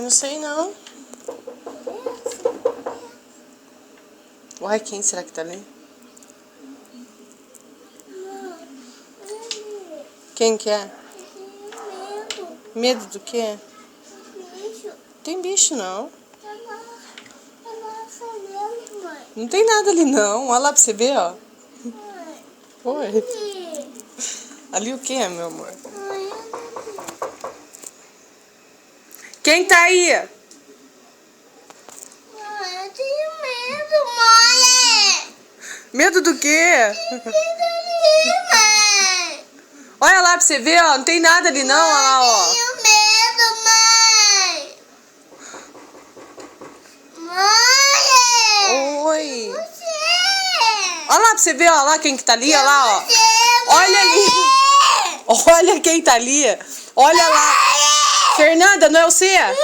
Ai, não sei não. Uai, quem será que tá ali? Quem que é? Medo do quê? Tem bicho não. Não tem nada ali não. Olha lá pra você ver, ó. Oi. Ali o que, meu amor? Quem tá aí? Eu tenho medo, mãe. Medo do quê? Mãe. Olha lá pra você ver, ó. Não tem nada ali não, olha lá, ó. Eu tenho medo, mãe. Mãe. Oi. Você. Olha lá pra você ver, ó lá quem que tá ali, olha lá, ó. Você, Olha ali. Olha quem tá ali. Olha lá. Fernanda, não é você? Eu.